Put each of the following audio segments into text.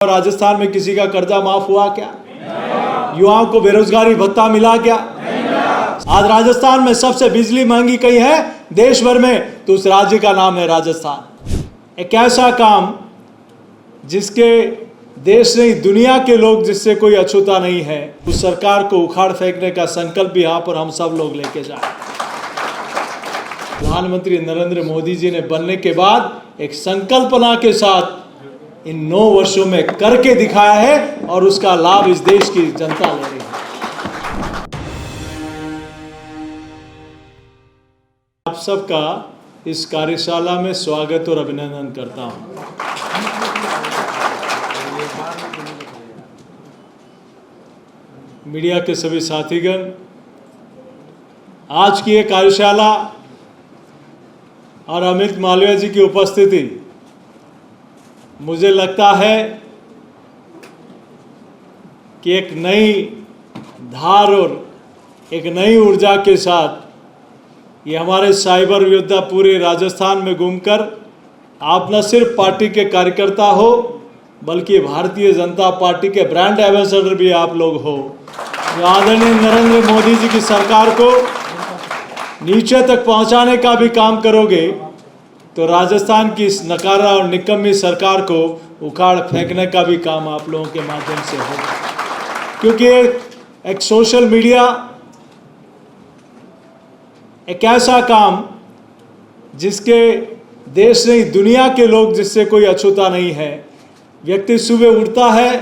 राजस्थान में किसी का कर्जा माफ हुआ क्या? युवाओं को बेरोजगारी भत्ता मिला क्या? आज राजस्थान में सबसे बिजली महंगी कहीं है देश भर में, तो उस राज्य का नाम है राजस्थान। एक ऐसा काम जिसके देश नहीं दुनिया के लोग जिससे कोई अछूता नहीं है, उस सरकार को उखाड़ फेंकने का संकल्प भी यहाँ पर हम सब लोग लेके जाए। प्रधानमंत्री नरेंद्र मोदी जी ने बनने के बाद एक संकल्पना के साथ इन 9 वर्षों में करके दिखाया है और उसका लाभ इस देश की जनता ले रही है। आप सबका इस कार्यशाला में स्वागत और अभिनंदन करता हूं। मीडिया के सभी साथीगण, आज की ये कार्यशाला और अमित मालवीय जी की उपस्थिति मुझे लगता है कि एक नई धार और एक नई ऊर्जा के साथ ये हमारे साइबर योद्धा पूरे राजस्थान में घूमकर आप न सिर्फ पार्टी के कार्यकर्ता हो, बल्कि भारतीय जनता पार्टी के ब्रांड एम्बेसडर भी आप लोग हो, जो आदरणीय नरेंद्र मोदी जी की सरकार को नीचे तक पहुंचाने का भी काम करोगे, तो राजस्थान की इस नकारा और निकम्मी सरकार को उखाड़ फेंकने का भी काम आप लोगों के माध्यम से होगा। क्योंकि एक सोशल मीडिया एक ऐसा काम जिसके देश नहीं दुनिया के लोग जिससे कोई अछूता नहीं है। व्यक्ति सुबह उठता है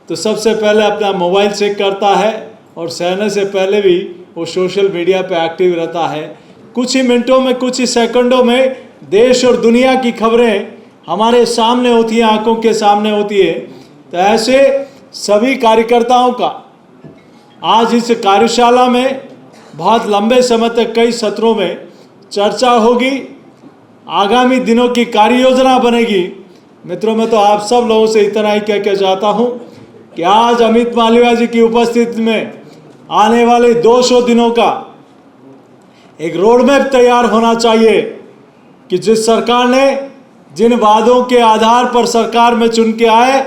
तो सबसे पहले अपना मोबाइल चेक करता है और सोने से पहले भी वो सोशल मीडिया पे एक्टिव रहता है। कुछ ही मिनटों में, कुछ ही सेकंडों में देश और दुनिया की खबरें हमारे सामने होती हैं, आंखों के सामने होती है। तो ऐसे सभी कार्यकर्ताओं का आज इस कार्यशाला में बहुत लंबे समय तक कई सत्रों में चर्चा होगी, आगामी दिनों की कार्य योजना बनेगी। मित्रों, मैं तो आप सब लोगों से इतना ही कह के चाहता हूं कि आज अमित मालवीय जी की उपस्थिति में आने वाले 200 दिनों का एक रोड मैप तैयार होना चाहिए कि जिस सरकार ने जिन वादों के आधार पर सरकार में चुन के आए,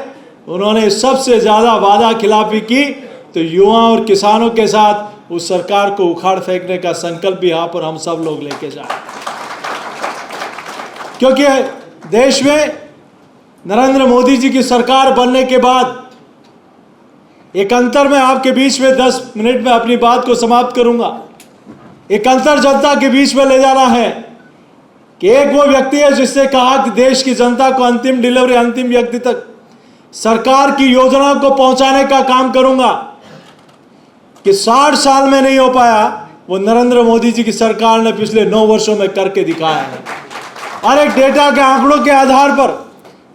उन्होंने सबसे ज़्यादा वादा खिलाफी की, तो युवा और किसानों के साथ उस सरकार को उखाड़ फेंकने का संकल्प भी यहाँ पर हम सब लोग लेके जाए। क्योंकि देश में नरेंद्र मोदी जी की सरकार बनने के बाद एक अंतर मैं आपके बीच में 10 मिनट में अपनी बात को समाप्त करूंगा। एक अंतर जनता के बीच में ले जाना है कि एक वो व्यक्ति है जिसने कहा कि देश की जनता को अंतिम डिलीवरी, अंतिम व्यक्ति तक सरकार की योजना को पहुंचाने का काम करूंगा, कि 60 साल में नहीं हो पाया वो नरेंद्र मोदी जी की सरकार ने पिछले 9 वर्षों में करके दिखाया है। और एक डेटा के आंकड़ों के आधार पर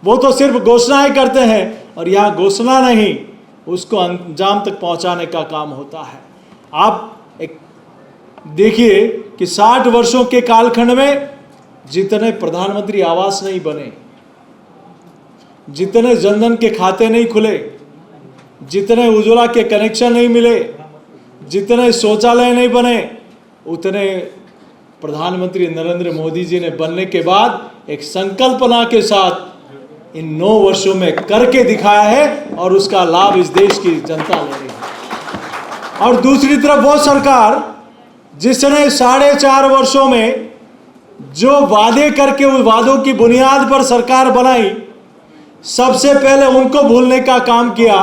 वो तो सिर्फ घोषणाएं करते हैं, और यहाँ घोषणा नहीं, उसको अंजाम तक पहुंचाने का काम होता है। आप एक देखिए कि 60 वर्षों के कालखंड में जितने प्रधानमंत्री आवास नहीं बने, जितने जनधन के खाते नहीं खुले, जितने उज्ज्वला के कनेक्शन नहीं मिले, जितने शौचालय नहीं बने, उतने प्रधानमंत्री नरेंद्र मोदी जी ने बनने के बाद एक संकल्पना के साथ इन 9 वर्षों में करके दिखाया है और उसका लाभ इस देश की जनता ले रही है। और दूसरी तरफ वो सरकार जिसने 4.5 वर्षों में जो वादे करके उस वादों की बुनियाद पर सरकार बनाई, सबसे पहले उनको भूलने का काम किया।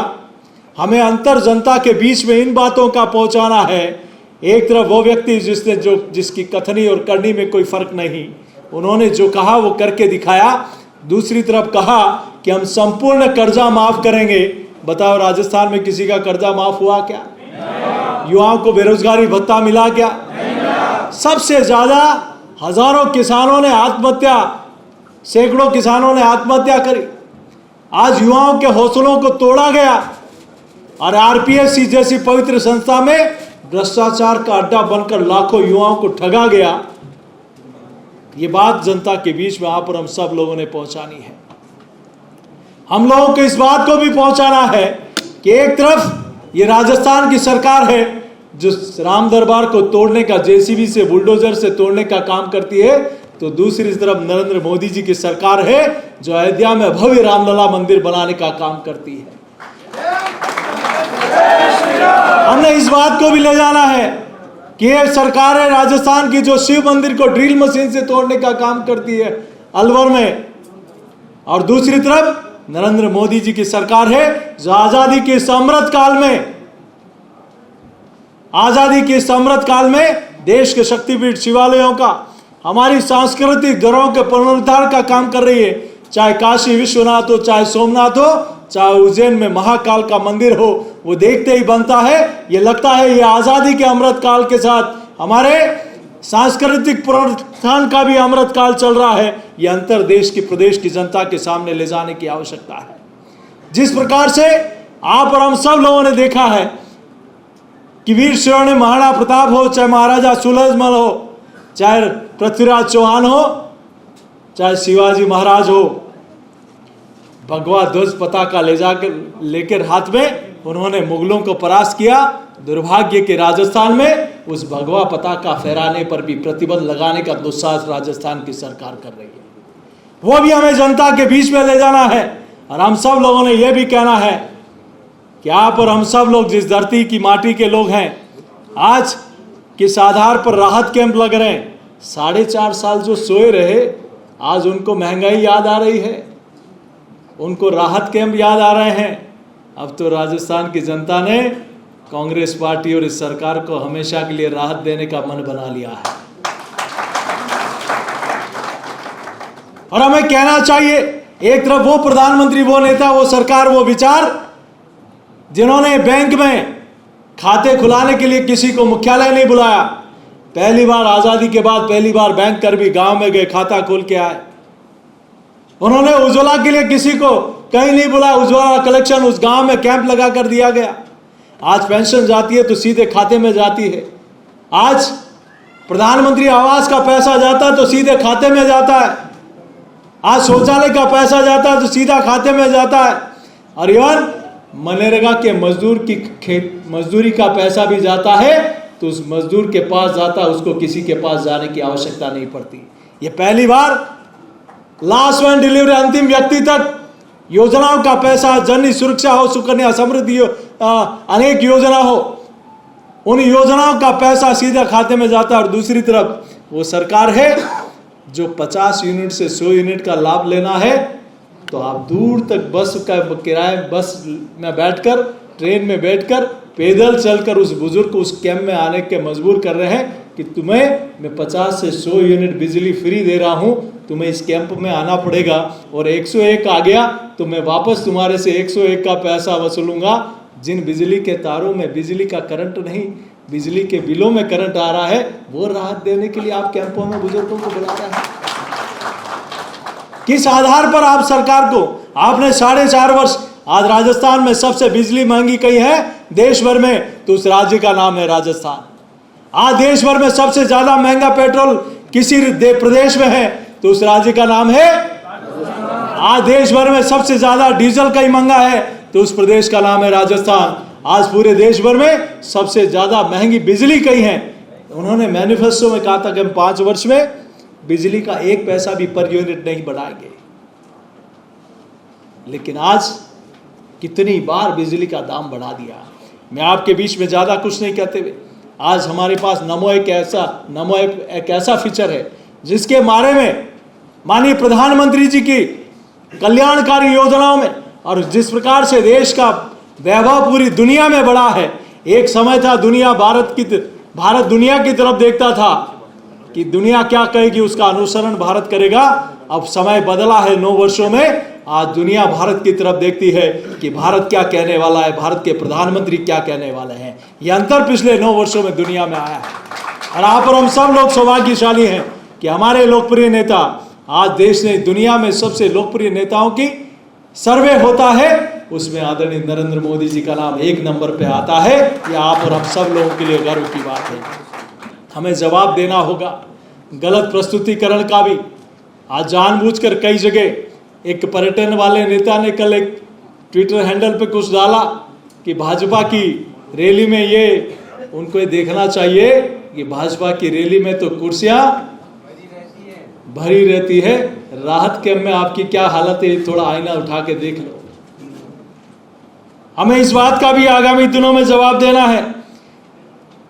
हमें अंतर जनता के बीच में इन बातों का पहुंचाना है। एक तरफ वो व्यक्ति जिसकी कथनी और करनी में कोई फर्क नहीं, उन्होंने जो कहा वो करके दिखाया। दूसरी तरफ कहा कि हम संपूर्ण कर्जा माफ करेंगे। बताओ, राजस्थान में किसी का कर्जा माफ हुआ क्या? युवाओं को बेरोजगारी भत्ता मिला क्या? सबसे ज्यादा हजारों किसानों ने आत्महत्या, सैकड़ों किसानों ने आत्महत्या करी। आज युवाओं के हौसलों को तोड़ा गया और आरपीएससी जैसी पवित्र संस्था में भ्रष्टाचार का अड्डा बनकर लाखों युवाओं को ठगा गया। ये बात जनता के बीच में यहाँ पर हम सब लोगों ने पहुंचानी है। हम लोगों को इस बात को भी पहुंचाना है कि एक तरफ ये राजस्थान की सरकार है जो राम दरबार को तोड़ने का, जेसीबी से, बुलडोजर से तोड़ने का काम करती है, तो दूसरी तरफ नरेंद्र मोदी जी की सरकार है जो अयोध्या में भव्य रामलला मंदिर बनाने का काम करती है। हमने इस बात को भी ले जाना है कि ये सरकार है राजस्थान की जो शिव मंदिर को ड्रिल मशीन से तोड़ने का काम करती है अलवर में, और दूसरी तरफ नरेंद्र मोदी जी की सरकार है जो आजादी के इस अमृत काल में देश के शक्तिपीठ शिवालयों का, हमारी सांस्कृतिक धरोहरों के पुनरुद्धार का काम कर रही है। चाहे काशी विश्वनाथ हो, चाहे सोमनाथ हो, चाहे उज्जैन में महाकाल का मंदिर हो, वो देखते ही बनता है। ये लगता है ये आजादी के अमृत काल के साथ हमारे सांस्कृतिक पुनरुत्थान का भी अमृत काल चल रहा है। ये अंतर देश की प्रदेश की जनता के सामने ले जाने की आवश्यकता है। जिस प्रकार से आप और हम सब लोगों ने देखा है कि वीर शिरोमणि महाराणा प्रताप हो, चाहे महाराजा सुहेलदेव हो, चाहे पृथ्वीराज चौहान हो, चाहे शिवाजी महाराज हो, भगवा ध्वज पताका लेकर हाथ में उन्होंने मुगलों को परास्त किया। दुर्भाग्य के राजस्थान में उस भगवा पताका फहराने पर भी प्रतिबंध लगाने का दुस्साहस राजस्थान की सरकार कर रही है। वो भी हमें जनता के बीच में ले जाना है। और हम सब लोगों ने यह भी कहना है कि आप और हम सब लोग जिस धरती की माटी के लोग हैं, आज किस आधार पर राहत कैंप लग रहे हैं। 4.5 साल जो सोए रहे, आज उनको महंगाई याद आ रही है, उनको राहत कैंप याद आ रहे हैं। अब तो राजस्थान की जनता ने कांग्रेस पार्टी और इस सरकार को हमेशा के लिए राहत देने का मन बना लिया है। और हमें कहना चाहिए, एक तरफ वो प्रधानमंत्री, वो नेता, वो सरकार, वो विचार जिन्होंने बैंक में खाते खुलाने के लिए किसी को मुख्यालय नहीं बुलाया। पहली बार आजादी के बाद पहली बार बैंक कर्मी गांव में गए, खाता खोल के आए। उन्होंने उज्ज्वला के लिए किसी को कहीं नहीं बुलाया, उज्ज्वला कलेक्शन उस गांव में कैंप लगा कर दिया गया। आज पेंशन जाती है तो सीधे खाते में जाती है। आज प्रधानमंत्री आवास का पैसा जाता है तो सीधे खाते में जाता है। आज शौचालय का पैसा जाता है तो सीधा खाते में जाता है। और इवन मनरेगा के मजदूरी का पैसा भी जाता है तो उस मजदूर के पास जाता है, उसको किसी के पास जाने की आवश्यकता नहीं पड़ती। ये पहली बार लास्ट वन डिलीवरी, अंतिम व्यक्ति तक योजनाओं का पैसा, जननी सुरक्षा हो, सुकन्या समृद्धि हो, अनेक योजना हो, उन योजनाओं का पैसा सीधा खाते में जाता है। और दूसरी तरफ वो सरकार है जो 50 यूनिट से 100 यूनिट का लाभ लेना है तो आप दूर तक बस का किराए, बस में बैठकर, ट्रेन में बैठकर, पैदल चलकर उस बुजुर्ग को उस कैंप में आने के मजबूर कर रहे हैं कि तुम्हें मैं 50 से 100 यूनिट बिजली फ्री दे रहा हूं, तुम्हें इस कैंप में आना पड़ेगा। और 101 आ गया तो मैं वापस तुम्हारे से 101 का पैसा वसूलूंगा। जिन बिजली के तारों में बिजली का करंट नहीं, बिजली के बिलों में करंट आ रहा है, वो राहत देने के लिए आप कैंपों में बुजुर्गों को बुला रहे हैं। किस आधार पर आप सरकार को, आपने 4.5 वर्ष, आज राजस्थान में सबसे बिजली महंगी कहीं है देश भर में तो उस राज्य का नाम है राजस्थान। आज देश भर में सबसे ज्यादा महंगा पेट्रोल किसी प्रदेश में है तो उस राज्य का नाम है। आज देश भर में सबसे ज्यादा डीजल कहीं महंगा है तो उस प्रदेश का नाम है राजस्थान। आज पूरे देश भर में सबसे ज्यादा महंगी बिजली कहीं है। उन्होंने मैनिफेस्टो में कहा था कि हम 5 वर्ष में बिजली का 1 पैसा भी पर यूनिट नहीं बढ़ाएंगे, लेकिन आज कितनी बार बिजली का दाम बढ़ा दिया। मैं आपके बीच में ज्यादा कुछ नहीं कहते हुए, आज हमारे पास नमो एक ऐसा फीचर है जिसके बारे में माननीय प्रधानमंत्री जी की कल्याणकारी योजनाओं में और जिस प्रकार से देश का वैभव पूरी दुनिया में बढ़ा है। एक समय था भारत दुनिया की तरफ देखता था कि दुनिया क्या कहेगी उसका अनुसरण भारत करेगा। अब समय बदला है 9 वर्षों में, आज दुनिया भारत की तरफ देखती है कि भारत क्या कहने वाला है, भारत के प्रधानमंत्री क्या कहने वाले हैं। यह अंतर पिछले 9 वर्षों में दुनिया में आया है। और आप और हम सब लोग सौभाग्यशाली हैं कि हमारे लोकप्रिय नेता, आज देश ने दुनिया में सबसे लोकप्रिय नेताओं की सर्वे होता है, उसमें आदरणीय नरेंद्र मोदी जी का नाम 1 नंबर पे आता है। यह आप और हम सब लोगों के लिए गर्व की बात है। हमें जवाब देना होगा गलत प्रस्तुतिकरण का भी। आज जानबूझकर कई जगह एक पर्यटन वाले नेता ने कल एक ट्विटर हैंडल पे कुछ डाला कि भाजपा की रैली में ये, उनको ये देखना चाहिए कि भाजपा की रैली में तो कुर्सियां भरी रहती है। राहत कैंप में आपकी क्या हालत है, थोड़ा आईना उठा के देख लो। हमें इस बात का भी आगामी दिनों में जवाब देना है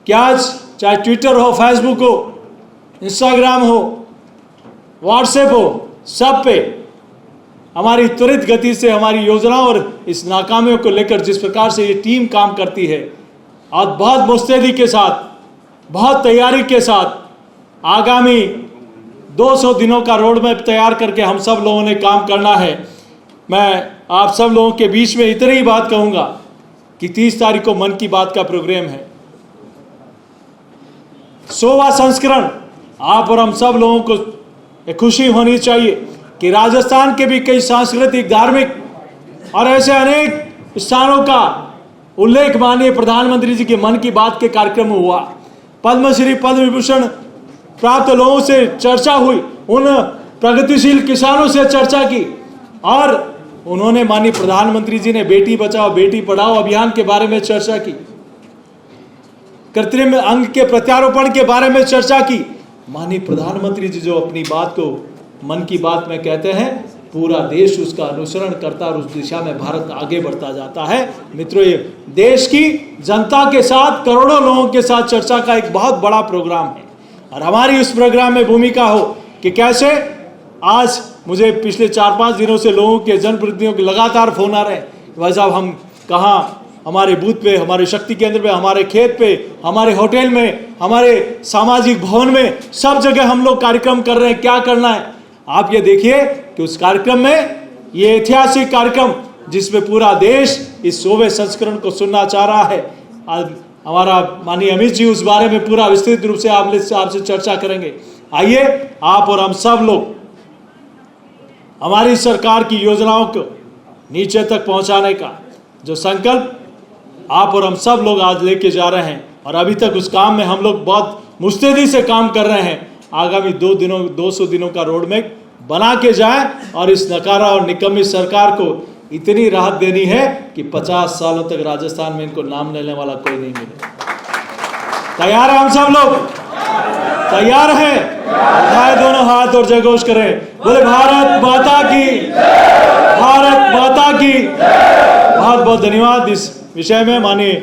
कि आज चाहे ट्विटर हो, फेसबुक हो, इंस्टाग्राम हो, व्हाट्सएप हो, सब पे हमारी त्वरित गति से हमारी योजना और इस नाकामियों को लेकर जिस प्रकार से ये टीम काम करती है, आज बहुत मुस्तैदी के साथ, बहुत तैयारी के साथ आगामी 200 दिनों का रोड मैप तैयार करके हम सब लोगों ने काम करना है। मैं आप सब लोगों के बीच में इतनी ही बात कहूंगा कि 30 तारीख को मन की बात का प्रोग्राम है, 100वां संस्करण। आप और हम सब लोगों को खुशी होनी चाहिए कि राजस्थान के भी कई सांस्कृतिक, धार्मिक और ऐसे अनेक स्थानों का उल्लेख माननीय प्रधानमंत्री जी के मन की बात के कार्यक्रम में हुआ। पद्मश्री, पद्म विभूषण प्राप्त लोगों से चर्चा हुई, उन प्रगतिशील किसानों से चर्चा की और उन्होंने माननीय प्रधानमंत्री जी ने बेटी बचाओ बेटी पढ़ाओ अभियान के बारे में चर्चा की, कृत्रिम अंग के प्रत्यारोपण के बारे में चर्चा की। माननीय प्रधानमंत्री जी जो अपनी बात को मन की बात में कहते हैं, पूरा देश उसका अनुसरण करता और उस दिशा में भारत आगे बढ़ता जाता है। मित्रों, ये देश की जनता के साथ, करोड़ों लोगों के साथ चर्चा का एक बहुत बड़ा प्रोग्राम है और हमारी उस प्रोग्राम में भूमिका हो कि कैसे आज मुझे पिछले 4-5 दिनों से लोगों के, जनप्रतिनिधियों के लगातार फोन आ रहे हैं, भाई साहब हम कहाँ, हमारे बूथ पे, हमारे शक्ति केंद्र पे, हमारे खेत पे, हमारे होटल में, हमारे सामाजिक भवन में, सब जगह हम लोग कार्यक्रम कर रहे हैं, क्या करना है। आप ये देखिए कि उस कार्यक्रम में, ये ऐतिहासिक कार्यक्रम जिसमें पूरा देश इस 100वें संस्करण को सुनना चाह रहा है, आज हमारा माननीय अमित जी उस बारे में पूरा विस्तृत रूप से आपसे चर्चा करेंगे। आइए आप और हम सब लोग हमारी सरकार की योजनाओं को नीचे तक पहुंचाने का जो संकल्प आप और हम सब लोग आज लेके जा रहे हैं और अभी तक उस काम में हम लोग बहुत मुस्तैदी से काम कर रहे हैं, आगामी 200 दिनों का रोड मैप बना के जाए और इस नकारा और निकम्मी सरकार को इतनी राहत देनी है कि 50 सालों तक राजस्थान में इनको नाम लेने वाला कोई नहीं मिले। तैयार है हम सब लोग? तैयार हैं? उठाए दोनों हाथ और जयघोष करें, बोले भारत माता की, भारत माता की। बहुत बहुत धन्यवाद। इस विषय में माननीय